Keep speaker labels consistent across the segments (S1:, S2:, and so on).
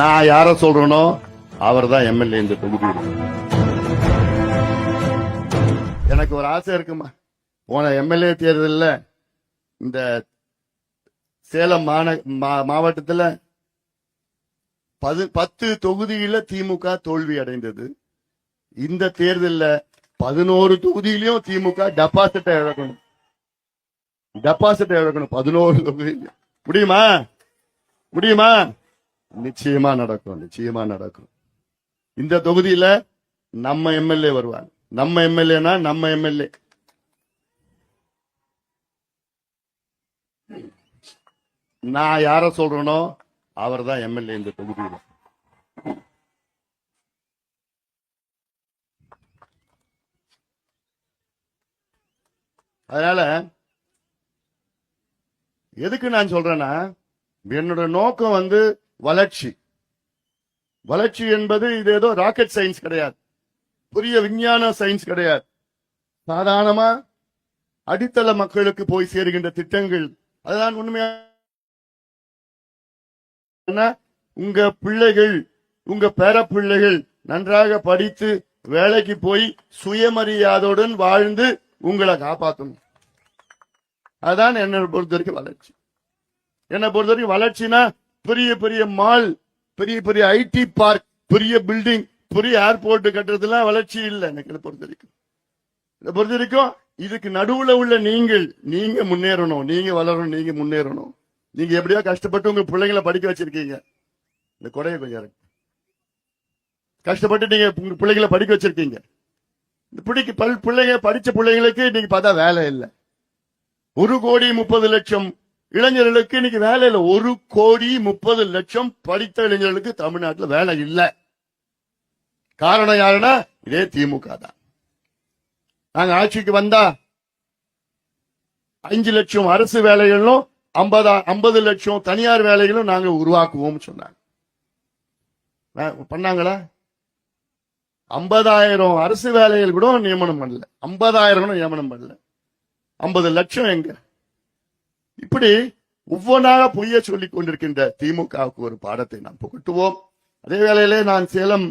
S1: நான் யார சொல்றேனோ அவர் தான் எம்எல்ஏ இந்த தொகுதியில். எனக்கு ஒரு ஆசை இருக்குமா, போன எம்எல்ஏ தேர்தலில் இந்த சேலம் மாவட்டத்தில் 10 தொகுதியில திமுக தோல்வி அடைந்தது. இந்த தேர்தலில் 11 தொகுதியிலையும் திமுக டெபாசிட்டை இழக்கணும். 11 தொகுதியிலும் முடியுமா? நிச்சயமா நடக்கும். இந்த தொகுதியில நம்ம எம்எல்ஏ வருவாங்க. நம்ம எம்எல்ஏ நான் யார சொல்றேனோ அவர் தான் எம்எல்ஏ இந்த தொகுதியில. அதனால எதுக்கு நான் சொல்றேன்னா, என்னோட நோக்கம் வளர்ச்சி என்பது இது ஏதோ ராக்கெட் சயின்ஸ் கிடையாது, புதிய விஞ்ஞான சயின்ஸ் கிடையாது. சாதாரணமா அடித்தள மக்களுக்கு போய் சேருகின்ற திட்டங்கள். அதுதான் உண்மையான உங்க பிள்ளைகள், உங்க பேரப்பிள்ளைகள் நன்றாக படித்து வேலைக்கு போய் சுயமரியாதையுடன் வாழ்ந்து உங்களை காப்பாற்றணும். அதான் என்னை பொறுத்த வரைக்கும் வளர்ச்சி. என்னை பொறுத்த வரைக்கும் வளர்ச்சினா பெரிய பெரிய மால், பெரிய பெரிய ஐடி பார்க், பெரிய பில்டிங், பெரிய ஏர்போர்ட் கட்டுறதுலாம் வளர்ச்சி இல்லை. எனக்கு பொறுத்த வரைக்கும் இதுக்கு நடுவுல உள்ள நீங்க முன்னேறணும், நீங்க வளரணும், நீங்க முன்னேறணும். நீங்க எப்படியோ கஷ்டப்பட்டு உங்க பிள்ளைங்களை படிக்க வச்சிருக்கீங்க. இந்த கொடையை கொஞ்சம் கஷ்டப்பட்டு நீங்க உங்க பிள்ளைகளை படிக்க வச்சிருக்கீங்க. பிள்ளைங்க படிச்ச பிள்ளைங்களுக்கு இன்னைக்கு பார்த்தா வேலை இல்லை. 1,30,00,000 இளைஞர்களுக்கு இன்னைக்கு வேலை இல்லை. 1,30,00,000 படித்த இளைஞர்களுக்கு தமிழ்நாட்டில் வேலை இல்லை. காரணம் யாருன்னா இதே திமுக தான். நாங்க ஆட்சிக்கு வந்தா 5 லட்சம் அரசு வேலைகளும் 50 லட்சம் தனியார் வேலைகளும் நாங்க உருவாக்குவோம் சொன்னாங்க. பண்ணாங்களா? 50,000 அரசு வேலைகள் கூட நியமனம் பண்ணல. 50,000 கூட நியமனம் பண்ணல. 50 லட்சம் எங்க? இப்படி ஒவ்வொன்றாக பொய்ய சொல்லிக் கொண்டிருக்கின்ற திமுகவுக்கு ஒரு பாடத்தை நாம் புகட்டுவோம். அதே வேளையிலே நான் சேலம்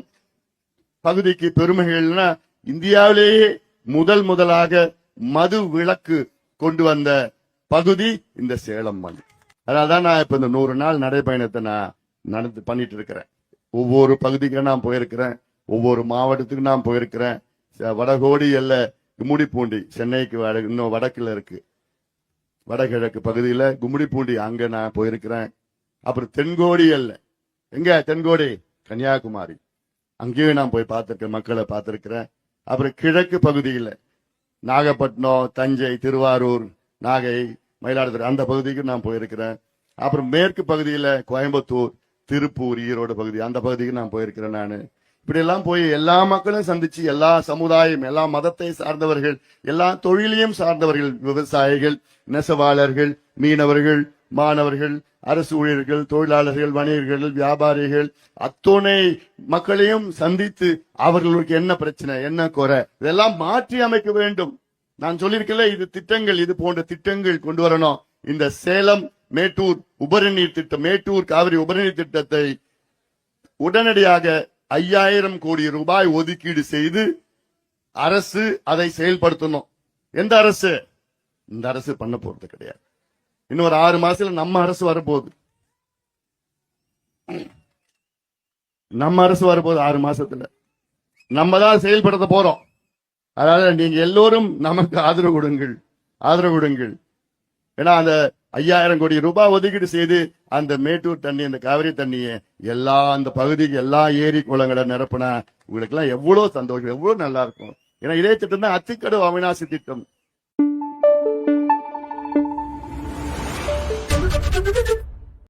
S1: பகுதிக்கு பெருமைகள்னா, இந்தியாவிலேயே முதலாக மது விலக்கு கொண்டு வந்த பகுதி இந்த சேலம் மண். அதனால்தான் நான் இப்ப இந்த 100 நாள் நடைபயணத்தை நான் பண்ணிட்டு இருக்கிறேன். ஒவ்வொரு பகுதிக்கு நான் போயிருக்கிறேன், ஒவ்வொரு மாவட்டத்துக்கு நான் போயிருக்கிறேன். வடகோடி எல்ல கும்மிடிப்பூண்டி, சென்னைக்கு இன்னும் வடக்குல இருக்கு, வடகிழக்கு பகுதியில கும்மிடிப்பூண்டி, அங்க நான் போயிருக்கிறேன். அப்புறம் தென்கோடி எல்ல, எங்க தென்கோடி, கன்னியாகுமரி, அங்கேயும் நான் போய் பார்த்திருக்கேன், மக்களை பார்த்திருக்கிறேன். அப்புறம் கிழக்கு பகுதியில் நாகப்பட்டினம், தஞ்சை, திருவாரூர், நாகை, மயிலாடுதுறை அந்த பகுதிக்கு நான் போயிருக்கிறேன். அப்புறம் மேற்கு பகுதியில் கோயம்புத்தூர், திருப்பூர், ஈரோடு பகுதி அந்த பகுதிக்கு நான் போயிருக்கிறேன். நான் இப்படி எல்லாம் போய் எல்லா மக்களும் சந்திச்சு, எல்லா சமுதாயம், எல்லா மதத்தை சார்ந்தவர்கள், எல்லா தொழிலையும் சார்ந்தவர்கள், விவசாயிகள், நெசவாளர்கள், மீனவர்கள், மாணவர்கள், அரசு ஊழியர்கள், தொழிலாளர்கள், வணிகர்கள், வியாபாரிகள், அத்துணை மக்களையும் சந்தித்து அவர்களுக்கு என்ன பிரச்சனை, என்ன குறை, இதெல்லாம் மாற்றி அமைக்க வேண்டும். நான் சொல்லியிருக்கல, இது திட்டங்கள், இது போன்ற திட்டங்கள் கொண்டு வரணும். இந்த சேலம் மேட்டூர் உபரிநீர் திட்டம், மேட்டூர் காவிரி உபரிநீர் திட்டத்தை உடனடியாக 5,000 கோடி ரூபாய் ஒதுக்கீடு செய்து அரசு அதை செயல்படுத்தணும். எந்த அரசு? இந்த அரசு பண்ண போறது கிடையாது. இன்னொரு 6 மாசத்துல நம்ம அரசு வரப்போகுது. 6 மாசத்துல நம்ம தான் செயல்படுத்த போறோம். அதனால நீங்க எல்லோரும் நமக்கு ஆதரவு கொடுங்கள். ஏன்னா அந்த 5,000 கோடி ரூபாய் ஒதுக்கீடு செய்து அந்த மேட்டூர் தண்ணி, அந்த காவிரி தண்ணியை எல்லா அந்த பகுதிக்கு, எல்லா ஏரி குளங்களை நிரப்பினா உங்களுக்கு எல்லாம் எவ்வளவு சந்தோஷம், எவ்வளவு நல்லா இருக்கும். ஏன்னா இதே திட்டம் தான் அத்திக்கடவு அவிநாசி திட்டம்.